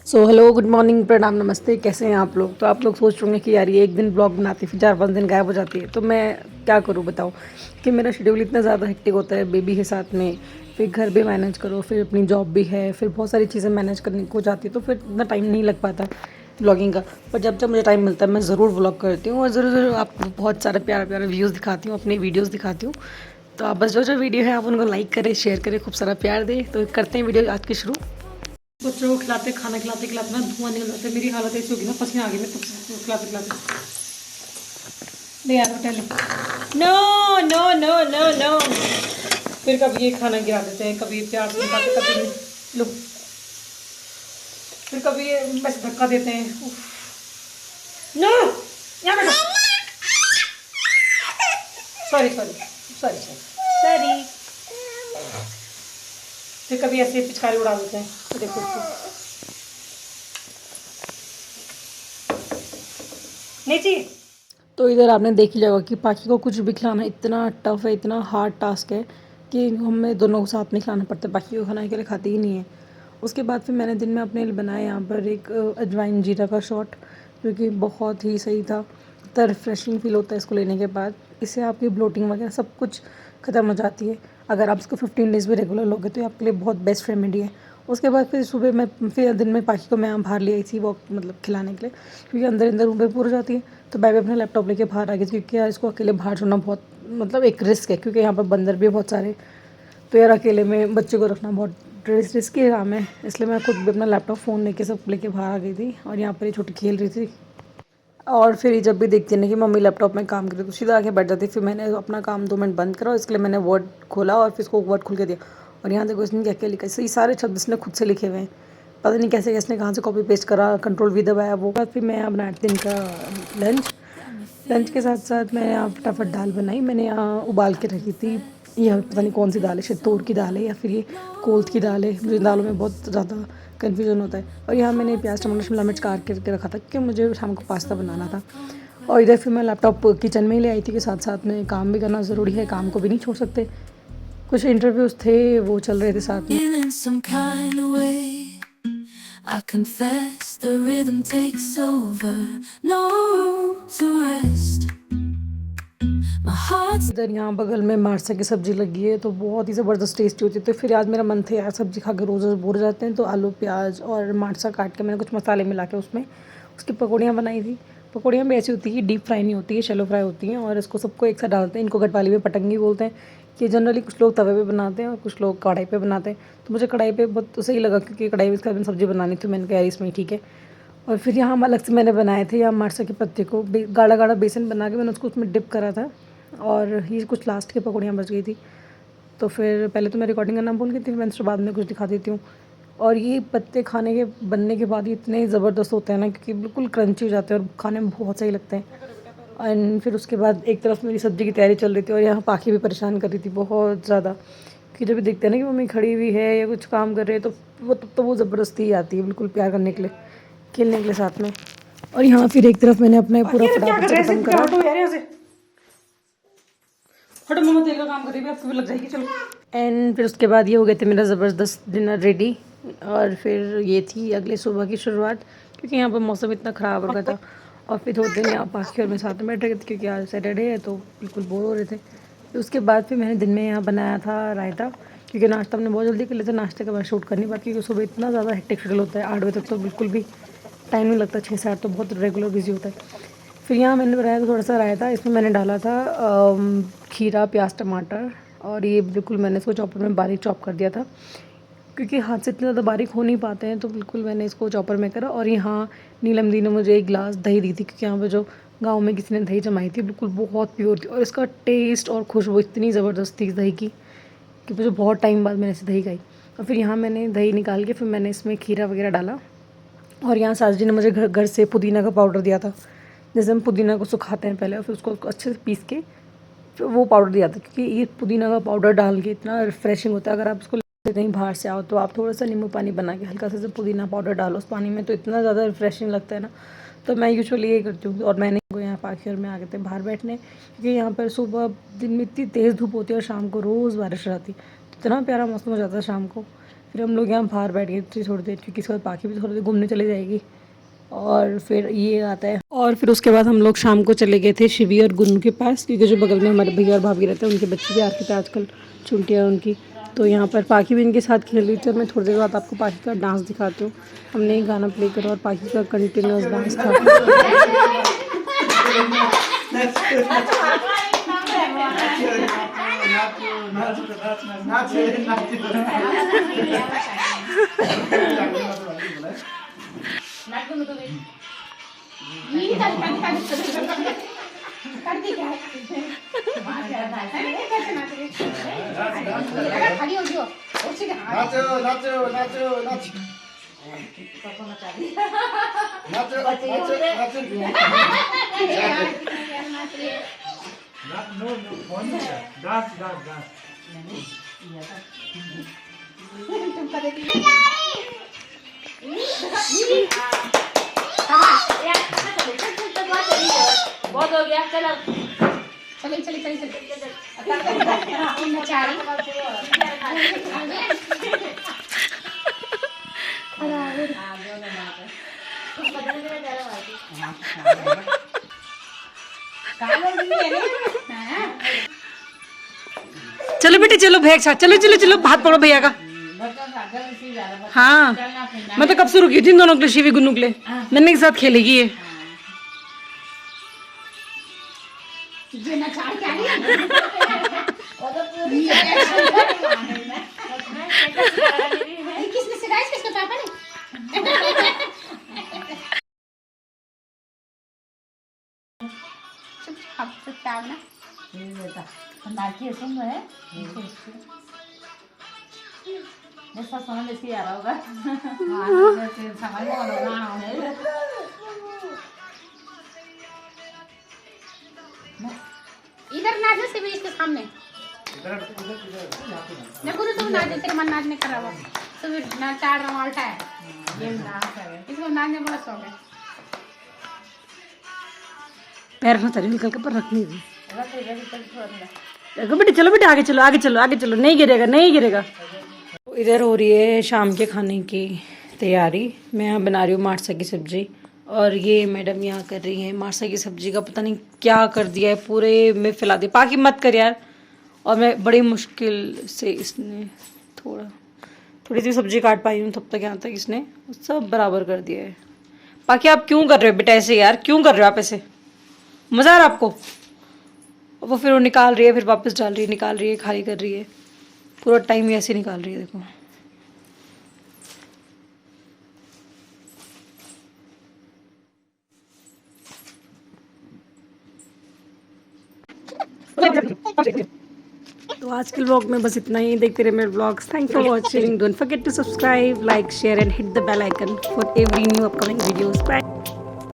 So hello good morning प्रणाम नमस्ते, कैसे हैं आप लोग। तो आप लोग सोच रहे होंगे कि यार ये एक दिन ब्लॉग बनाती फिर 4-5 दिन गायब हो जाती है, तो मैं क्या करूँ बताओ कि मेरा शेड्यूल इतना ज़्यादा हेक्टिक होता है बेबी के साथ में। फिर घर भी मैनेज करो, फिर अपनी जॉब भी है, फिर बहुत सारी चीज़ें मैनेज करने को जाती है, तो फिर इतना टाइम नहीं लग पाता ब्लॉगिंग का। पर जब जब मुझे टाइम मिलता है मैं ज़रूर ब्लॉग करती हूँ और ज़रूर ज़रूर आपको बहुत सारे प्यारे प्यारे व्यूज़ दिखाती हूँ, अपनी वीडियोज़ दिखाती हूँ। तो आप बस जो जो वीडियो है आप उनको लाइक करें, शेयर करें, खूब सारा प्यार दें। तो करते हैं वीडियो आज की शुरू। बच्चों को खिलाते खाना खिलाते खिलाते ना धुआं निकल जाता है। मेरी हालत ऐसी होगी ना, पसीना आ गई मैं तब खिलाते खिलाते। ले यार पहले no no no no no. फिर कभी ये खाना गिरा देते हैं, कभी प्याज निकालते, कभी लो, फिर कभी ये बस धक्का देते हैं। नो यहाँ बैठो। Sorry sorry sorry sorry. फिर कभी ऐसे पिचकारी उड़ा देते हैं। तो देखो इसको नहीं चाहिए। तो इधर आपने देख ही होगा कि पाखी को कुछ भी खिलाना इतना टफ है, इतना हार्ड टास्क है कि हमें दोनों को साथ में खिलाना पड़ता है। पाखी को खाना के लिए खाती ही नहीं है। उसके बाद फिर मैंने दिन में अपने लिए बनाया यहाँ पर एक अजवाइन जीरा का शॉट, जो कि बहुत ही सही था। इतना रिफ्रेशिंग फील होता है इसको लेने के बाद। इससे आपकी ब्लोटिंग वगैरह सब कुछ ख़त्म हो जाती है। अगर आप इसको 15 डेज़ भी रेगुलर लोगे तो ये आपके लिए बहुत बेस्ट रेमेडी है। उसके बाद फिर सुबह मैं फिर दिन में पाखी को मैं यहाँ बाहर ले आई थी वॉक मतलब खिलाने के लिए, क्योंकि अंदर अंदर रूम पे पूरी जाती है। तो मैं भी अपना लैपटॉप लेके बाहर आ गई थी, क्योंकि यार इसको अकेले बाहर छोड़ना बहुत मतलब एक रिस्क है, क्योंकि यहाँ पर बंदर भी बहुत सारे। तो यार अकेले में बच्चे को रखना बहुत रिस्की काम है। इसलिए मैं खुद भी अपना लैपटॉप फ़ोन लेके सब लेके बाहर आ गई थी और यहाँ पर ये छोटी खेल रही थी। और फिर ये जब भी देखती है ना कि मम्मी लैपटॉप में काम कर रही है तो सीधा आके बैठ जाती है। फिर मैंने अपना काम 2 मिनट बंद करा, इसके लिए मैंने वर्ड खोला और फिर इसको वर्ड खुल के दिया। और यहाँ देखो इसने क्या क्या लिखा है, ये सारे शब्द इसने खुद से लिखे हुए हैं। पता नहीं कैसे कैसे कहाँ से कॉपी पेस्ट करा, कंट्रोल वी दबाया वो। बाद फिर मैं यहाँ बनाती दिन का लंच। लंच के साथ साथ मैंने यहाँ फटाफट दाल बनाई। मैंने यहाँ उबाल के रखी थी, यह पता नहीं कौन सी दाल है, शायद तूर की दाल है या फिर ये कोल्थ की दाल है। मुझे दालों में बहुत ज़्यादा कन्फ्यूजन होता है। और यहाँ मैंने प्याज टमाटर शिमला मिर्च काट करके रखा था, क्योंकि मुझे शाम को पास्ता बनाना था। और इधर फिर मैं लैपटॉप किचन में ही ले आई थी, कि साथ साथ में काम भी करना ज़रूरी है, काम को भी नहीं छोड़ सकते। कुछ इंटरव्यूज़ थे वो चल रहे थे साथ में। I confess the rhythm takes over, no room to rest. My heart's इधर यहाँ बगल में मार्सा की सब्ज़ी लगी है, तो बहुत ही ज़बरदस्त टेस्टी होती है। तो फिर आज मेरा मन था यार सब्ज़ी खा के रोज़ रोज़ बोर हो जाते हैं, तो आलू प्याज और मार्सा काट के मैंने कुछ मसाले मिला के उसमें उसकी पकौड़ियाँ बनाई थी। पकौड़ियाँ भी ऐसी होती है, डीप फ्राई नहीं होती है, शैलो फ्राई होती हैं। और इसको सबको एक साथ डालते हैं। इनको गढ़वाली में पटंगी बोलते हैं। कि जनरली कुछ लोग तवे पे बनाते हैं और कुछ लोग कढ़ाई पे बनाते हैं। तो मुझे कढ़ाई पे बहुत तो सही लगा, क्योंकि कढ़ाई में इसका सब्ज़ी बनानी थी, मैंने कहा यार इसमें ठीक है। और फिर यहाँ अलग से मैंने बनाए थे यहाँ मरचा के पत्ते को गाढ़ा गाढ़ा बेसन बना के मैंने उसको उसमें डिप करा था। और ये कुछ लास्ट की पकौड़ियाँ बच गई थी। तो फिर पहले तो मैं रिकॉर्डिंग करना भूल गई थी, फिर मैं उसके बाद में कुछ दिखा देती हूँ। और ये पत्ते खाने के बनने के बाद ये इतने ज़बरदस्त होते हैं ना, क्योंकि बिल्कुल क्रंची हो जाते हैं और खाने में बहुत सही लगते हैं। एंड फिर उसके बाद एक तरफ मेरी सब्ज़ी की तैयारी चल रही थी और यहाँ पाखी भी परेशान कर रही थी बहुत ज़्यादा, कि जब भी देखते हैं ना कि मम्मी खड़ी हुई है या कुछ काम कर रहे हैं, तो वो तब तो वो ज़बरदस्ती ही आती है बिल्कुल प्यार करने के लिए, खेलने के लिए साथ में। और यहाँ फिर एक तरफ मैंने अपना पूरा फटाफट से खत्म करा। फटो मम्मा तेल का काम कर रही है, आपको भी लग जाएगी, चलो। एंड फिर उसके बाद ये हो गए थे मेरा ज़बरदस्त डिनर रेडी। और फिर ये थी अगले सुबह की शुरुआत, क्योंकि यहाँ पर मौसम इतना ख़राब हो गया था। और फिर 2 दिन यहाँ पाखी और मैं साथ में बैठ रहे थे, क्योंकि आज सैटरडे है तो बिल्कुल बोर हो रहे थे। फिर उसके बाद फिर मैंने दिन में यहाँ बनाया था रायता, क्योंकि नाश्ता हमने बहुत जल्दी कर लिया था। नाश्ते के बाद शूट करनी बात, क्योंकि सुबह इतना ज़्यादा हेक्टिक शेड्यूल होता है, 8 बजे तक तो बिल्कुल भी टाइम नहीं लगता, 6 से 8 तो बहुत रेगुलर बिजी होता है। फिर यहाँ मैंने बनाया था थोड़ा सा रायता, इसमें मैंने डाला था खीरा प्याज टमाटर। और ये बिल्कुल मैंने इसको चॉपर में बारीक चॉप कर दिया था, क्योंकि हाथ से इतने ज़्यादा बारीक हो नहीं पाते हैं, तो बिल्कुल मैंने इसको चॉपर में करा। और यहाँ नीलम दी ने मुझे एक गिलास दही दी थी, क्योंकि यहाँ पर जो गांव में किसी ने दही जमाई थी बिल्कुल बहुत प्योर थी, और इसका टेस्ट और खुशबू इतनी ज़बरदस्त थी इस दही की, कि मुझे बहुत टाइम बाद मैंने इसे दही खाई। और फिर यहाँ मैंने दही निकाल के फिर मैंने इसमें खीरा वगैरह डाला। और यहाँ सास जी ने मुझे घर घर से पुदीना का पाउडर दिया था। जैसे हम पुदीना को सुखाते हैं पहले और फिर उसको अच्छे से पीस के फिर वो पाउडर दिया था, क्योंकि ये पुदीना का पाउडर डाल के इतना रिफ्रेशिंग होता है। अगर आप इसको कहीं बाहर से आओ तो आप थोड़ा सा नींबू पानी बना के हल्का सा पुदीना पाउडर डालो उस पानी में, तो इतना ज़्यादा रिफ्रेशिंग लगता है ना। तो मैं यूजुअली ये करती हूँ। और मैंने यहाँ पाखी और मैं आ गए थे बाहर बैठने, क्योंकि यहाँ पर सुबह दिन में इतनी तेज़ धूप होती है और शाम को रोज़ बारिश हो जाती है। इतना प्यारा मौसम हो जाता है शाम को फिर हम लोग यहाँ बाहर बैठ गए थे थोड़ी देर, क्योंकि इसके बाद पाखी भी थोड़ी देर घूमने चली जाएगी और फिर ये आता है। और फिर उसके बाद हम लोग शाम को चले गए थे शिवी और गुन्नू के पास, क्योंकि जो बगल में हमारे भैया और भाभी रहते हैं उनके बच्चे भी आ रखे थे आजकल, छुट्टियाँ उनकी। तो यहाँ पर पाखी भी इनके साथ खेल रही थी। और मैं थोड़ी देर बाद आपको पाखी का डांस दिखाती हूँ। हमने एक गाना प्ले करा और पाखी का कंटिन्यूस डांस था। बहुत हो गया, चलो चलिए चलिए चलिए चलो बेटे चलो भैया साथ, चलो चलो चलो हाथ पकड़ो भैया का। हाँ मैं तो कब से रुकी थी इन दोनों के लिए, शिवी गुन्नू के लिए। नन्हे के साथ खेलेगी ये। किसने सिखाया, किसके पापा ने? चुप ना। नाची सुन रहे सब समझ इसकी आ रहा होगा। समझ में इधर नाचने से भी इसके सामने देखो तो तुम नाच, तेरे मन नाचने कर रहा हो तो फिर ना चार रहा उल्टा है। इसको नाचने बड़ा शौक है। पैर ना तरी निकल के पर रखनी थी। देखो बेटे चलो बेटे आगे चलो आगे चलो आगे चलो, नहीं गिरेगा नहीं गिरेगा। इधर हो रही है शाम के खाने की तैयारी। मैं यहाँ बना रही हूँ मार्सा की सब्जी और ये मैडम यहाँ कर रही हैं मार्सा की सब्जी का पता नहीं क्या कर दिया है, पूरे में फैला दिया। पाकि मत कर यार। और मैं बड़ी मुश्किल से इसने थोड़ी सी सब्जी काट पाई हूँ, तब तक यहाँ तक इसने सब बराबर कर दिया है। पाकि आप क्यों कर रहे हो बेटा ऐसे यार, क्यों कर रहे हो आप ऐसे? मज़ा आ रहा है आपको? वो फिर वो निकाल रही है, फिर वापस डाल रही है, निकाल रही है, खाली कर रही है, पूरा टाइम ऐसे निकाल रही है। देखो तो आज के व्लॉग में बस इतना ही। देखते रहे मेरे vlogs. Thanks for watching. Don't forget to subscribe, like, share and hit the bell icon for every new upcoming videos. Bye.